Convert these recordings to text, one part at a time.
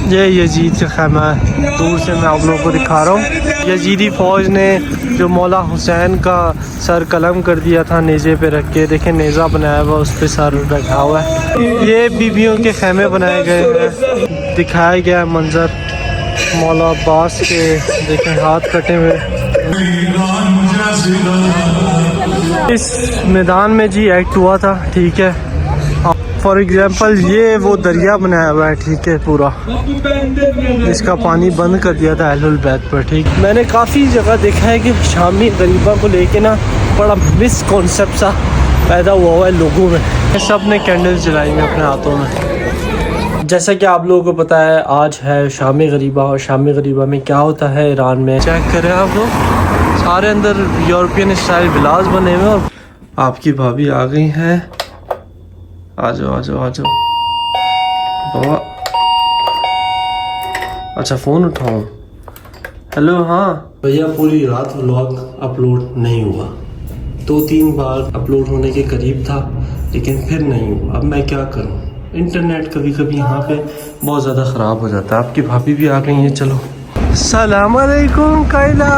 ये यजीद का खैमा है, दूर से मैं आप लोगों को दिखा रहा हूँ। यजीदी फ़ौज ने जो मौला हुसैन का सर कलम कर दिया था नेज़े पे रख के, देखें नेज़ा बनाया हुआ उस पर सर बैठा हुआ है। ये बीबियों के खैमे बनाए गए हैं, दिखाया गया है मंज़र मौला अब्बास के, देखें हाथ कटे हुए। इस मैदान में जी एक्ट हुआ था, ठीक है। फॉर एग्ज़ाम्पल ये वो दरिया बनाया हुआ है, ठीक है, पूरा जिसका पानी बंद कर दिया था अहलुल बैत पर, ठीक। मैंने काफ़ी जगह देखा है कि शामी गरीबा को लेके ना बड़ा मिसकॉन्सेप्ट सा पैदा हुआ है लोगों में। सब ने कैंडल्स जलाई हैं अपने हाथों में। जैसा कि आप लोगों को पता है आज है शामी गरीबा, और शामी गरीबा में क्या होता है ईरान में, चेक करें आप लोग, सारे अंदर यूरोपियन स्टाइल विलास बने हुए। और आपकी भाभी आ गई हैं, आ जाओ आ जाओ आ जाओ बाबा। अच्छा फ़ोन उठाऊं? हेलो, हाँ भैया, पूरी रात व्लॉग अपलोड नहीं हुआ, 2-3 बार अपलोड होने के करीब था लेकिन फिर नहीं हुआ। अब मैं क्या करूं, इंटरनेट कभी कभी यहाँ पे बहुत ज़्यादा ख़राब हो जाता है। आपकी भाभी भी आ गई हैं, चलो। सलाम अलैकुम Kayla,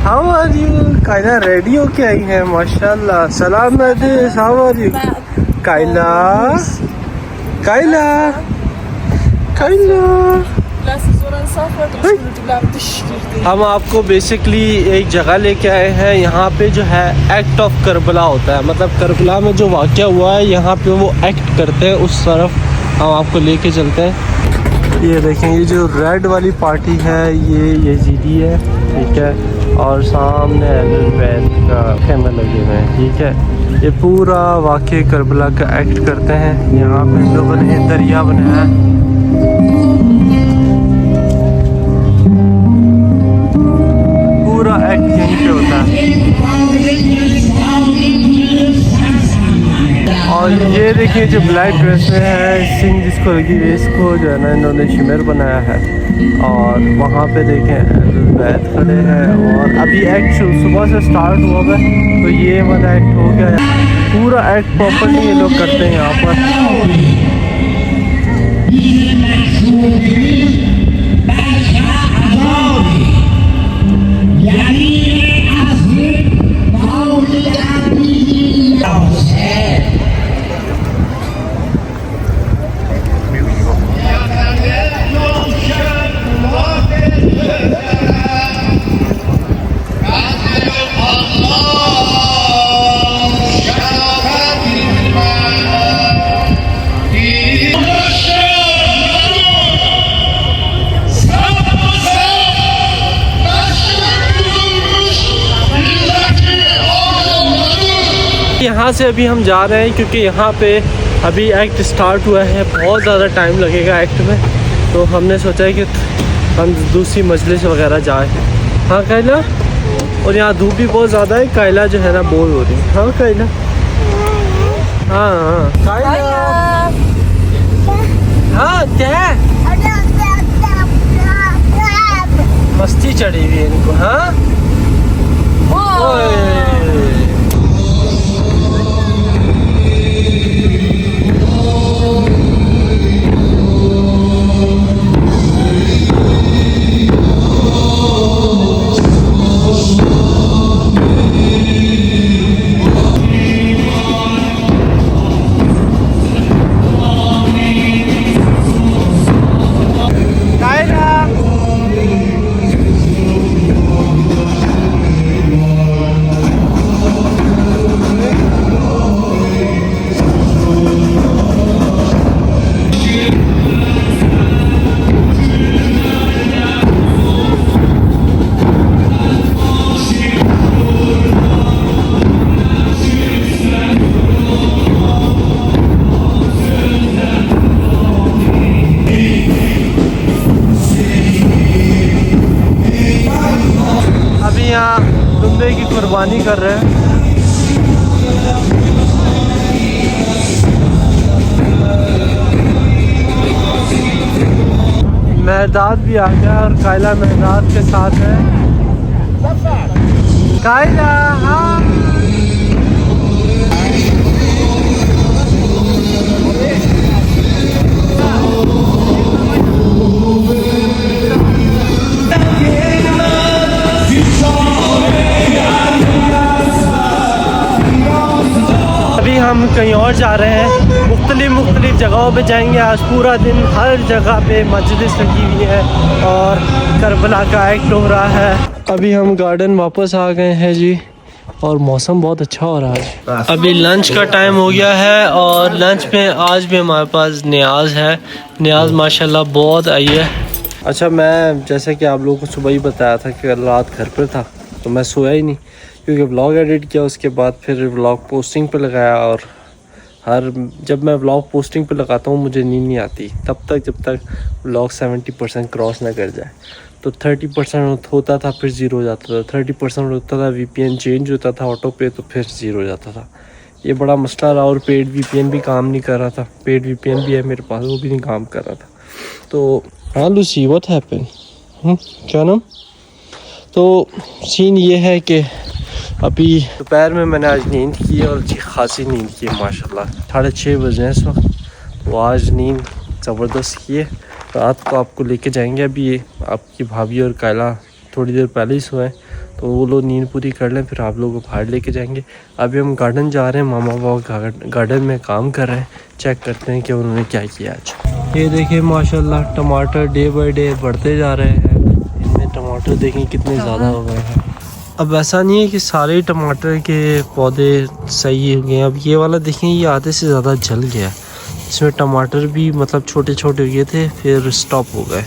how are you? Kayla ready होके आई है माशाल्लाह। सलाम नदीस, how are you? Kayla Kayla Kayla, हम आपको बेसिकली एक जगह लेके आए हैं। यहाँ पे जो है एक्ट ऑफ करबला होता है, मतलब करबला में जो वाक़या हुआ है यहाँ पे वो एक्ट करते हैं, उस तरफ हम आपको लेके चलते हैं। ये देखें, ये जो रेड वाली पार्टी है ये यजीदी है, ठीक है, और सामने अहलुल बैत का खेमे लगे हुए हैं, ठीक है। ये पूरा वाक़या करबला का एक्ट करते हैं। यहाँ पे लोगों ने दरिया बनाया है, पूरा एक्ट यहीं पे होता है। और ये देखिए जो ब्लैक ड्रेस में है, सिंह जिसको लगी हुई, इसको जो है ना इन्होंने शिमर बनाया है। और वहाँ पे देखें बैत खड़े हैं, और अभी एक्ट सुबह से स्टार्ट हुआ है, तो ये वाला एक्ट हो गया है। पूरा एक्ट प्रॉपरली ये लोग करते हैं यहाँ पर। यहाँ से अभी हम जा रहे हैं क्योंकि यहाँ पे अभी एक्ट स्टार्ट हुआ है, बहुत ज़्यादा टाइम लगेगा एक्ट में, तो हमने सोचा है कि हम दूसरी मजलिस वगैरह जाए। हाँ कायला, और यहाँ धूप भी बहुत ज़्यादा है, कायला जो है ना बोर हो रही है। हाँ कायला, हाँ हाँ कायला, हाँ क्या मस्ती चढ़ी हुई है इनको। हाँ दुम्बे की कुर्बानी कर रहे हैं। महदाद भी आ गया और कायला महदाद के साथ है। कायला हाँ कहीं और जा रहे हैं, मुख्तलिफ जगहों पे जाएंगे। आज पूरा दिन हर जगह पे मस्जिद लगी हुई है और करबला का एक्ट हो रहा है। अभी हम गार्डन वापस आ गए हैं जी और मौसम बहुत अच्छा हो रहा है। अभी लंच का टाइम हो गया है और लंच में आज भी हमारे पास नियाज़ है। नियाज़ माशाल्लाह बहुत आई है। अच्छा, मैं जैसे कि आप लोगों को सुबह ही बताया था कि कल रात घर पर था तो मैं सोया ही नहीं, क्योंकि व्लॉग एडिट किया, उसके बाद फिर व्लॉग पोस्टिंग पे लगाया। और जब मैं व्लॉग पोस्टिंग पे लगाता हूँ मुझे नींद नहीं आती तब तक जब तक व्लॉग 70% क्रॉस ना कर जाए। तो 30% होता था, फिर ज़ीरो हो जाता था, 30% होता था, VPN चेंज होता था ऑटो पे, तो फिर ज़ीरो हो जाता था। ये बड़ा मसला रहा। और पेड VPN भी काम नहीं कर रहा था। पेड VPN भी है मेरे पास, वो भी नहीं काम कर रहा था। तो हाँ लूसी, व्हाट हैपन, क्या नाम? तो सीन ये है कि अभी दोपहर में मैंने आज नींद की और अच्छी खासी नींद की माशाल्लाह। 6:30 बजे हैं इस वक्त। तो आज नींद ज़बरदस्त की है। रात को आपको लेके जाएंगे। अभी ये आपकी भाभी और कायला थोड़ी देर पहले ही सोए, तो वो लोग नींद पूरी कर लें, फिर आप लोगों को बाहर लेके जाएंगे। अभी हम गार्डन जा रहे हैं, मामा बाबा गार्डन में काम कर रहे हैं। चेक करते हैं कि उन्होंने क्या किया आज। ये देखिए माशाल्लाह टमाटर डे बाय डे बढ़ते जा रहे हैं। इनमें टमाटर देखें कितने ज़्यादा हो गए हैं। अब ऐसा नहीं है कि सारे टमाटर के पौधे सही हो गए। अब ये वाला देखें, ये आधे से ज़्यादा जल गया। इसमें टमाटर भी मतलब छोटे छोटे हुए थे, फिर स्टॉप हो गए।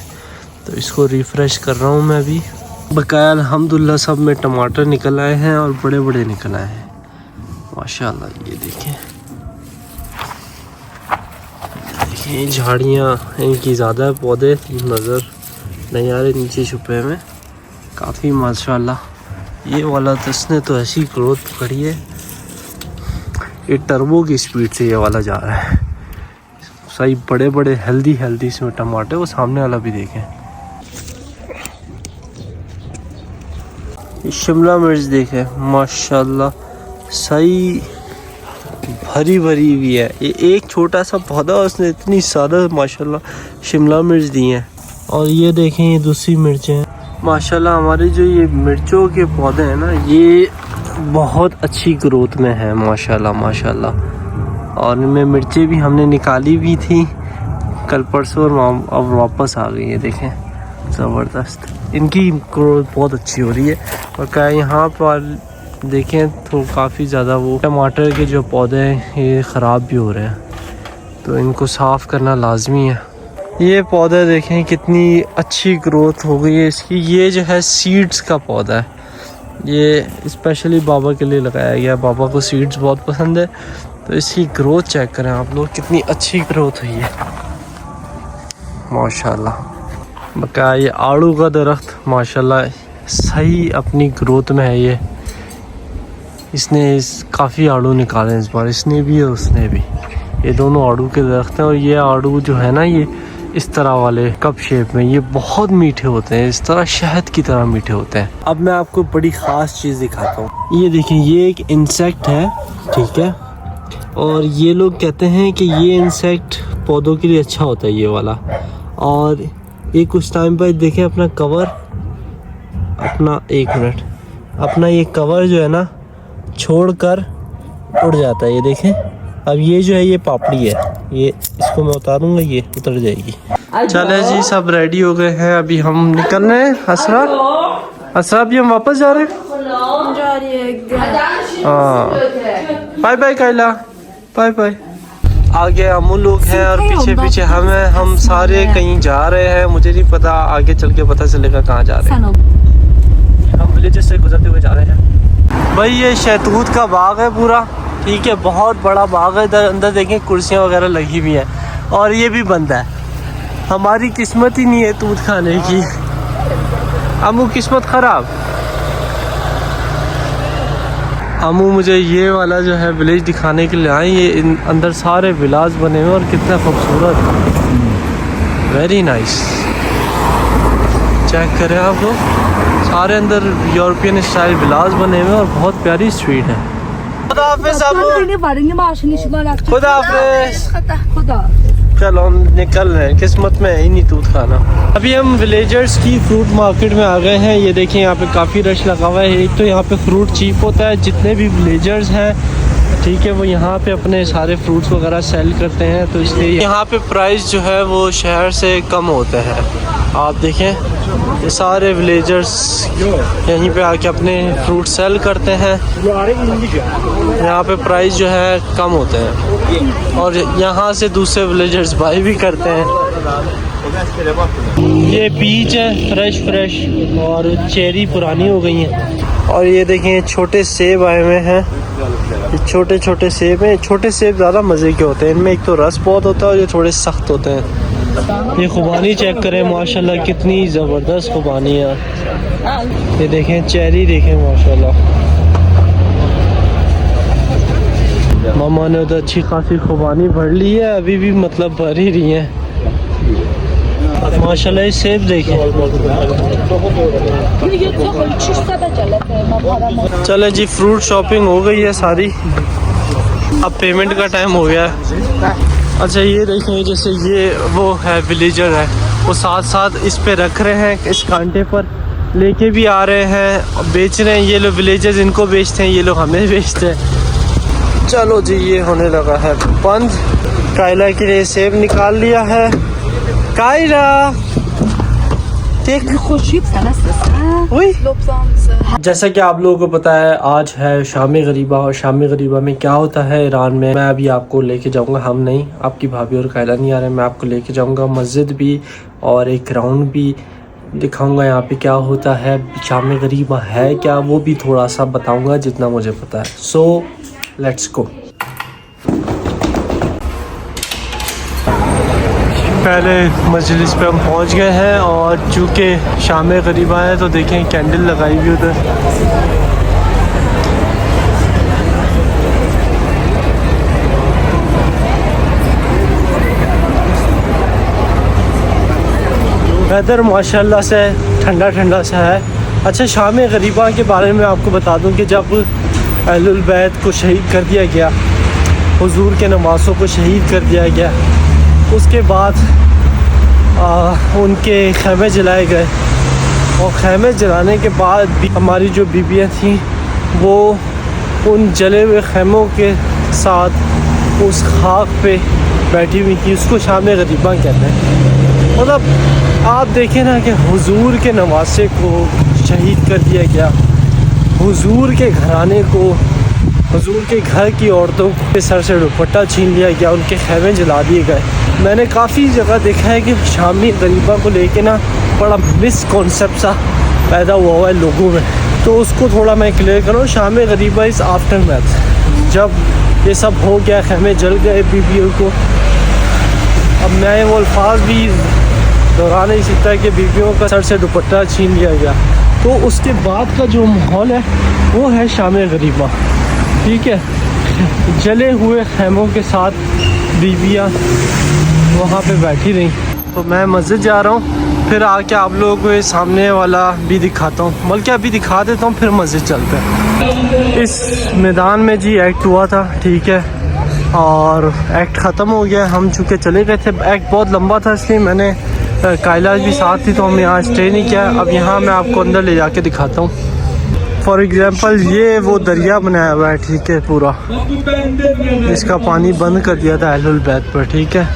तो इसको रिफ़्रेश कर रहा हूँ मैं अभी। बकाया अल्हम्दुलिल्लाह सब में टमाटर निकल आए हैं और बड़े बड़े निकल आए हैं माशाल्लाह। ये देखें, ये झाड़ियाँ इनकी ज़्यादा पौधे नज़र नहीं आ रहे नीचे छुपे में, काफ़ी माशाल्लाह। ये वाला तो इसने तो ऐसी ग्रोथ पकड़ी है, ये टर्बो की स्पीड से ये वाला जा रहा है। सही बड़े बड़े हेल्दी इसमें टमाटर। वो सामने वाला भी देखें, ये शिमला मिर्च देखें माशाल्लाह, सही भरी हुई है। ये एक छोटा सा पौधा, उसने इतनी ज़्यादा माशाल्लाह शिमला मिर्च दी हैं। और ये देखें, ये दूसरी मिर्चें हैं माशाल्लाह। हमारे जो ये मिर्चों के पौधे हैं ना, ये बहुत अच्छी ग्रोथ में है माशाल्लाह। और इनमें मिर्चें भी हमने निकाली भी थी कल परसों और अब वापस आ गई है। देखें ज़बरदस्त, इनकी ग्रोथ बहुत अच्छी हो रही है। और क्या यहाँ पर देखें तो काफ़ी ज़्यादा वो टमाटर के जो पौधे हैं ये ख़राब भी हो रहे हैं, तो इनको साफ़ करना लाजमी है। ये पौधा देखें कितनी अच्छी ग्रोथ हो गई है इसकी। ये जो है सीड्स का पौधा है, ये स्पेशली बाबा के लिए लगाया गया। बाबा को सीड्स बहुत पसंद है, तो इसकी ग्रोथ चेक करें आप लोग, कितनी अच्छी ग्रोथ हुई है माशाल्लाह। बकाया ये आड़ू का दरख्त माशाल्लाह सही अपनी ग्रोथ में है। इसने काफ़ी आड़ू निकाले इस बार, इसने भी और उसने भी। ये दोनों आड़ू के दरख्त हैं। और ये आड़ू जो है ना, ये इस तरह वाले कप शेप में, ये बहुत मीठे होते हैं, इस तरह शहद की तरह मीठे होते हैं। अब मैं आपको बड़ी ख़ास चीज़ दिखाता हूँ। ये देखें, ये एक इंसेक्ट है, ठीक है। और ये लोग कहते हैं कि ये इंसेक्ट पौधों के लिए अच्छा होता है, ये वाला। और ये कुछ टाइम बाद देखें अपना कवर, अपना एक मिनट, अपना ये कवर जो है ना छोड़कर उड़ जाता है। ये देखें, अब ये जो है ये पापड़ी है, ये इसको मैं उतारूंगा, ये उतर जाएगी। चले जी, सब रेडी हो गए हैं, अभी हम निकल रहे हैं। असरा अभी हम वापस जा रहे हैं। हाँ, bye bye Kayla, bye bye. आगे अमू लोग हैं और पीछे हम हैं। हम सारे कहीं जा रहे हैं, मुझे नहीं पता, आगे चल के पता चलेगा कहाँ जा रहे हैं। हम विलेज से गुजरते हुए जा रहे हैं। भाई ये शहतूत का बाग है पूरा, ठीक है, बहुत बड़ा बाग है। इधर अंदर देखें कुर्सियाँ वगैरह लगी हुई हैं और ये भी बंद है। हमारी किस्मत ही नहीं है तूत खाने की। अमू किस्मत ख़राब। अमू मुझे ये वाला जो है विलेज दिखाने के लिए आए। ये अंदर सारे विलास बने हुए और कितना खूबसूरत, वेरी नाइस। चेक करें आप लोग, सारे अंदर यूरोपियन स्टाइल विलास बने हुए और बहुत प्यारी स्ट्रीट है। खुदा हाफिज़ अमू, खुदा हाफिज़। चलो हम निकल रहे हैं, किस्मत में है ही नहीं दूध खाना। अभी हम विलेजर्स की फ्रूट मार्केट में आ गए हैं। ये देखिए यहाँ पे काफ़ी रश लगा हुआ है। एक तो यहाँ पे फ्रूट चीप होता है, जितने भी विलेजर्स हैं ठीक है। वो यहाँ पे अपने सारे फ्रूट्स वगैरह सेल करते हैं, तो इसलिए यहाँ पे प्राइस जो है वो शहर से कम होते हैं। आप देखें ये सारे विलेजर्स यहीं पे आके अपने फ्रूट सेल करते हैं। यहाँ पे प्राइस जो है कम होते हैं और यहाँ से दूसरे विलेजर्स बाई भी करते हैं। ये पीच है फ्रेश और चेरी पुरानी हो गई हैं। और ये देखें छोटे सेब आए हुए हैं। ये छोटे छोटे सेब हैं। छोटे सेब ज़्यादा मज़े के होते हैं, इनमें एक तो रस बहुत होता है और ये थोड़े सख्त होते हैं। ये खुबानी चेक करें माशाल्लाह, कितनी ज़बरदस्त खुबानी है। ये देखें चेरी देखें माशाल्लाह। मामा ने उधर अच्छी खासी खुबानी भर ली है, अभी भी मतलब भर ही रही है माशाल्लाह। ये सेब देखें। चले जी, फ्रूट शॉपिंग हो गई है सारी, अब पेमेंट का टाइम हो गया है। अच्छा ये देखें, जैसे ये वो है विलेजर है, वो साथ साथ इस पे रख रहे हैं, इस कांटे पर लेके भी आ रहे हैं, बेच रहे हैं। ये लोग विलेजर्स इनको बेचते हैं, ये लोग हमें बेचते हैं। चलो जी, ये होने लगा है बंद। कायला के लिए सेब निकाल लिया है। कायला जैसा कि आप लोगों को पता है, आज है शाम गरीबा, और शाम गरीबा में क्या होता है ईरान में, मैं अभी आपको लेके जाऊंगा। हम नहीं, आपकी भाभी और कायला नहीं आ रहे, मैं आपको लेके जाऊंगा मस्जिद भी और एक ग्राउंड भी दिखाऊंगा। यहाँ पे क्या होता है, शाम गरीबा है क्या, वो भी थोड़ा सा बताऊंगा जितना मुझे पता है। So let's go. पहले मजलिस पे हम पहुंच गए हैं और चूँकि शाम गरीबा है तो देखें कैंडल लगाई हुई उधर। वेदर माशाल्लाह से ठंडा ठंडा सा है। अच्छा, शाम गरीबा के बारे में आपको बता दूं कि जब अहलुल बैत को शहीद कर दिया गया, हुजूर के नवासों को शहीद कर दिया गया, उसके बाद उनके खैमे जलाए गए और खैमे जलाने के बाद भी हमारी जो बीबियाँ थीं वो उन जले हुए खैमों के साथ उस खाक पे बैठी हुई थी। उसको शाम गरीबा कहते हैं। मतलब आप देखें ना कि हुजूर के नवासे को शहीद कर दिया गया, हुजूर के घराने को, हुजूर के घर की औरतों के सर से दुपट्टा छीन लिया गया, उनके खैमे जला दिए गए। मैंने काफ़ी जगह देखा है कि शाम गरीबा को लेके ना बड़ा मिसकॉन्सेप्ट सा पैदा हुआ है लोगों में, तो उसको थोड़ा मैं क्लियर करूँ। शाम गरीबा इज़ आफ्टर मैथ, जब ये सब हो गया, खैमे जल गए बीबियों को, अब मैं वो अल्फाज भी दोहरा नहीं सकता कि बीबियों का सर से दुपट्टा छीन लिया गया, तो उसके बाद का जो माहौल है वो है शाम गरीबा। ठीक है, जले हुए खैमों के साथ बीबियाँ वहाँ पे बैठी रहीं। तो मैं मस्जिद जा रहा हूँ, फिर आके आप लोगों को ये सामने वाला भी दिखाता हूँ, बल्कि अभी दिखा देता हूँ, फिर मस्जिद चलते हैं। इस मैदान में जी एक्ट हुआ था, ठीक है, और एक्ट ख़त्म हो गया। हम चूँकि चले गए थे, एक्ट बहुत लंबा था, इसलिए मैंने कायला भी साथ थी तो हम यहाँ स्टे नहीं किया। अब यहाँ मैं आपको अंदर ले जाके दिखाता हूँ। फॉर एग्ज़ाम्पल ये वो दरिया बनाया हुआ है, ठीक है, पूरा इसका पानी बंद कर दिया था अहलुल बैत पर, ठीक है,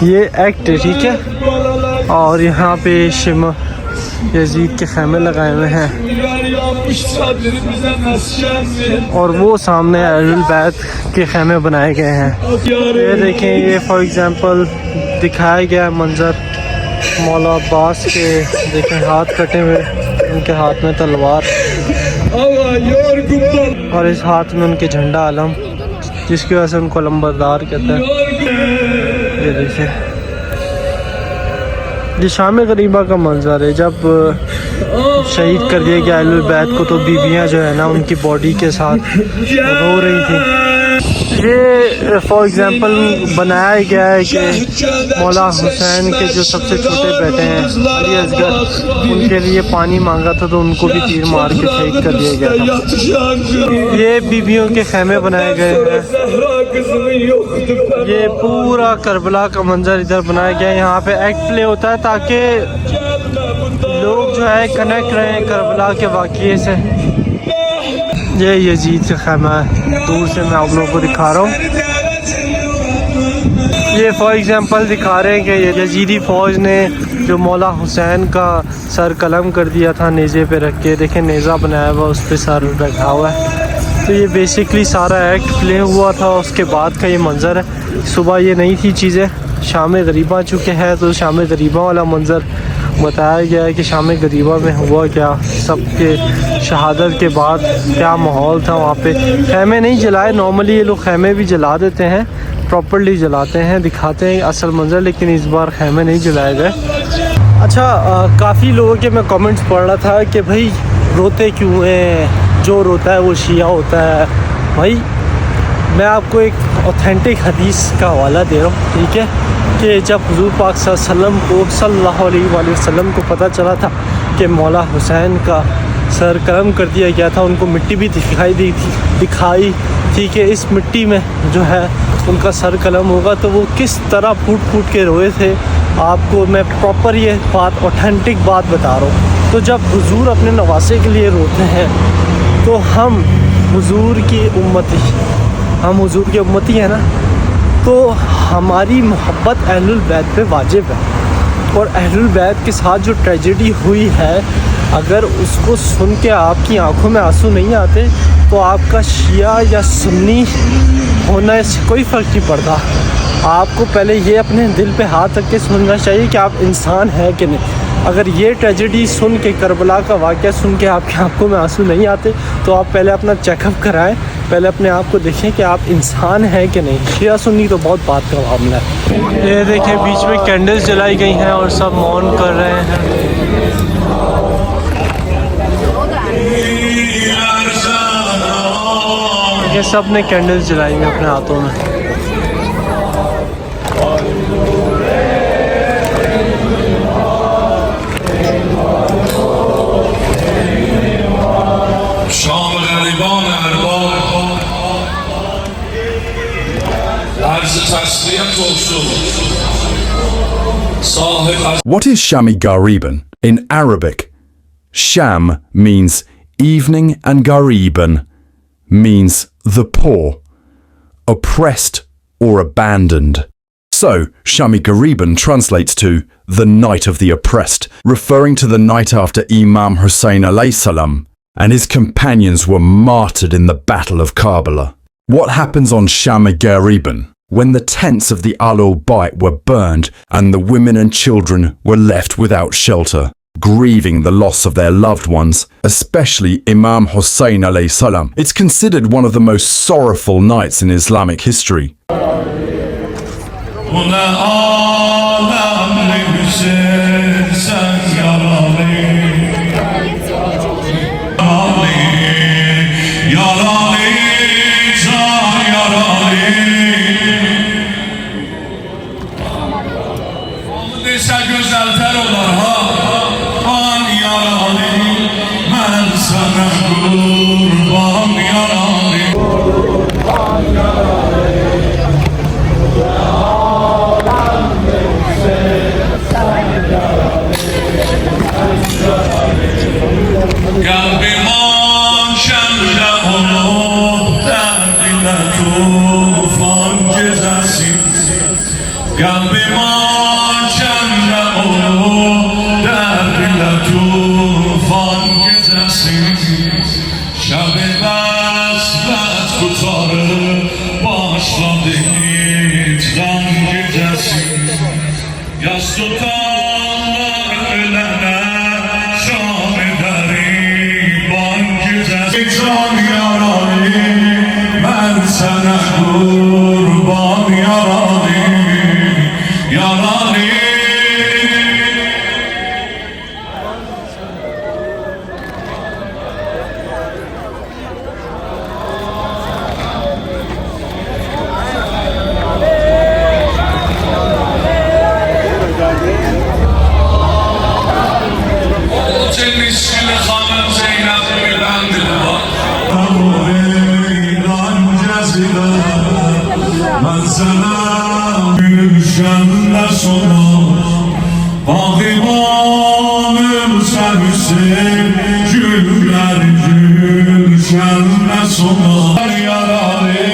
ये एक्ट है, ठीक है। और यहाँ पे शिम यजीद के खैमे लगाए हुए हैं और वो सामने अहलुल बैत के खैमे बनाए गए हैं। ये देखें, ये फॉर एग्ज़ाम्पल दिखाया गया है मंज़र मौला अब्बास के, देखें हाथ कटे हुए, उनके हाथ में तलवार और इस हाथ में उनके झंडा आलम, जिसकी वजह से उनको लंबरदार कहते हैं। ये देखिए, ये शाम गरीबा का मंजर है। जब शहीद कर दिया गया अहलुल बैत को, तो बीबियाँ जो है ना उनकी बॉडी के साथ रो रही थी। ये फॉर एग्ज़ाम्पल बनाया गया है कि मौला हुसैन के जो सबसे छोटे बेटे हैं अली असगर, उनके लिए पानी मांगा था तो उनको भी तीर मार के शहीद कर दिया गया था। ये बीबियों के खैमे बनाए गए हैं। ये पूरा करबला का मंजर इधर बनाया गया है। यहाँ पे एक्ट प्ले होता है ताकि लोग जो है कनेक्ट रहें करबला के वाक़ये से। ये यजीद का खैमा है, दूर से मैं आप लोगों को दिखा रहा हूँ। ये फॉर एग्जांपल दिखा रहे हैं कि ये यजीदी फ़ौज ने जो मौला हुसैन का सर कलम कर दिया था नेज़े पे रख के, देखें नेज़ा बनाया हुआ उस पर सर रखा हुआ है। तो ये बेसिकली सारा एक्ट प्ले हुआ था, उसके बाद का ये मंज़र है। सुबह ये नहीं थी चीज़ें, शाम गरीबा चुके हैं, तो शाम गरीबा वाला मंज़र बताया गया है कि शाम गरीबा में हुआ क्या, सबके शहादत के बाद क्या माहौल था वहाँ पे। खैमे नहीं जलाए, नॉर्मली ये लोग खैमे भी जला देते हैं, प्रॉपर्ली जलाते हैं, दिखाते हैं असल मंज़र, लेकिन इस बार खैमे नहीं जलाए गए। अच्छा, काफ़ी लोगों के मैं कमेंट्स पढ़ रहा था कि भाई रोते क्यों हैं, जो रोता है वो शिया होता है। भाई मैं आपको एक ऑथेंटिक हदीस का हवाला दे रहा हूँ, ठीक है, कि जब हुज़ूर पाक सल्लल्लाहु अलैहि वसल्लम को पता चला था कि मौला हुसैन का सर कलम कर दिया गया था, उनको मिट्टी भी दिखाई थी कि इस मिट्टी में जो है उनका सर कलम होगा, तो वो किस तरह फूट फूट के रोए थे। आपको मैं प्रॉपर ये बात, ऑथेंटिक बात बता रहा हूँ। तो जब हुजूर अपने नवासे के लिए रोते हैं तो हम हुजूर की उम्मती हैं ना, तो हमारी मोहब्बत अहलुल बैत पे वाजिब है। और अहलुल बैत के साथ जो ट्रेजेडी हुई है, अगर उसको सुन के आपकी आंखों में आंसू नहीं आते तो आपका शिया या सुन्नी होने से कोई फ़र्क नहीं पड़ता। आपको पहले ये अपने दिल पे हाथ रख के सुनना चाहिए कि आप इंसान हैं कि नहीं। अगर ये ट्रेजेडी सुन के, करबला का वाक़या सुन के आपकी आंखों में आंसू नहीं आते, तो आप पहले अपना चेकअप कराएं, पहले अपने आप को देखें कि आप इंसान हैं कि नहीं। शिया सुन्नी तो बहुत बात का मामला है। ये देखें, बीच में कैंडल्स जलाई गई हैं और सब मौन कर रहे हैं। ये सब ने कैंडल्स जलाई हैं अपने हाथों में। What is Shami Ghariban? In Arabic, Sham means evening and Ghariban means the poor, oppressed or abandoned. So, Shami Ghariban translates to the night of the oppressed, referring to the night after Imam Hussein alayhi salam and his companions were martyred in the Battle of Karbala. What happens on Shami Ghariban? When the tents of the Ahlul Bayt were burned and the women and children were left without shelter, grieving the loss of their loved ones, especially Imam Hussein alayhi salam. It's considered one of the most sorrowful nights in Islamic history. Gülşen sunlar yarare.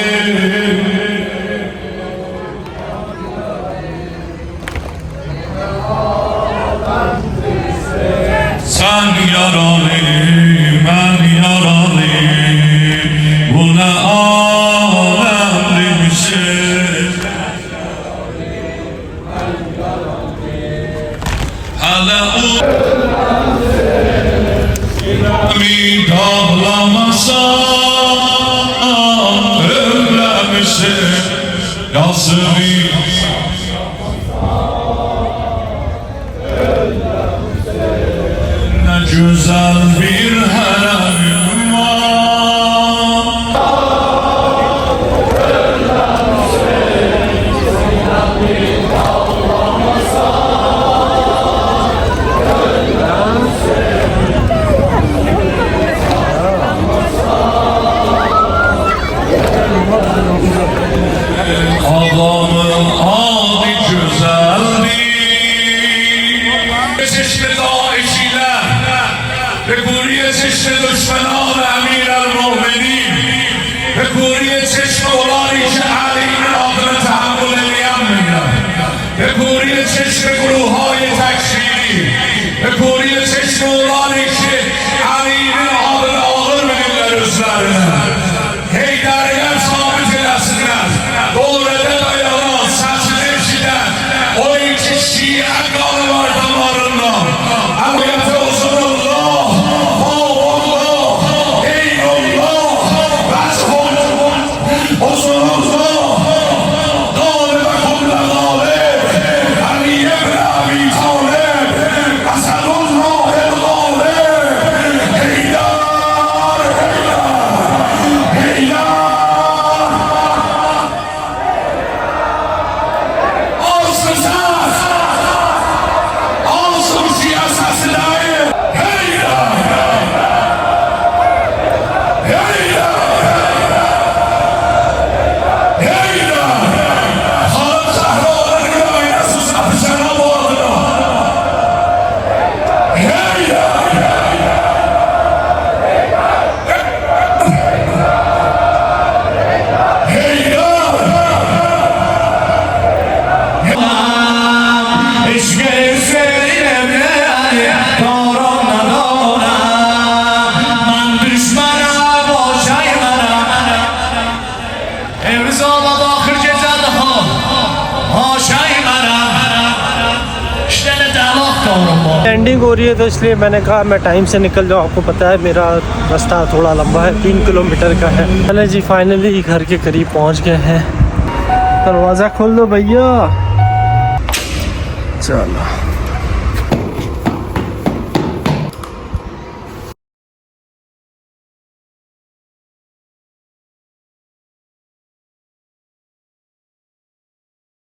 Sen yaralı, ben yaralı. Bu ne alemli bir şey. Hele o mi dağlamasan ölmemişsin yazımı. Ne güzel bir haremim var. Adamın adı güzeldi. Çeşme daişiler ve kuriye çeşme düşmenan emir el-mu'minin ve kuriye çeşme olan ki Ali'nin adını tahammül edemeyemler ve kuriye çeşme guruhay tekşiri ve kuriye çeşme olan ki Ali'nin adını alır verirler üzerine. Heydariye sabit eləsinler. Doğrudan dayanan, səsiz eşidən o iki şiə qanı var damarından. Əmiyyətə uzunullah, mağullah, eynullah, vəzhullah, uzunullah, qalibə kullə qalib, Əmiyyə bin Əbi Talib, Əsədullah el-qalib, Heydar, Heydar. Ending हो रही है तो इसलिए मैंने कहा मैं time से निकल जाऊँ। आपको पता है मेरा रास्ता थोड़ा लंबा है, 3 किलोमीटर का है। चले जी फाइनली घर के करीब पहुँच गए हैं। दरवाज़ा खोल दो भैया। चलो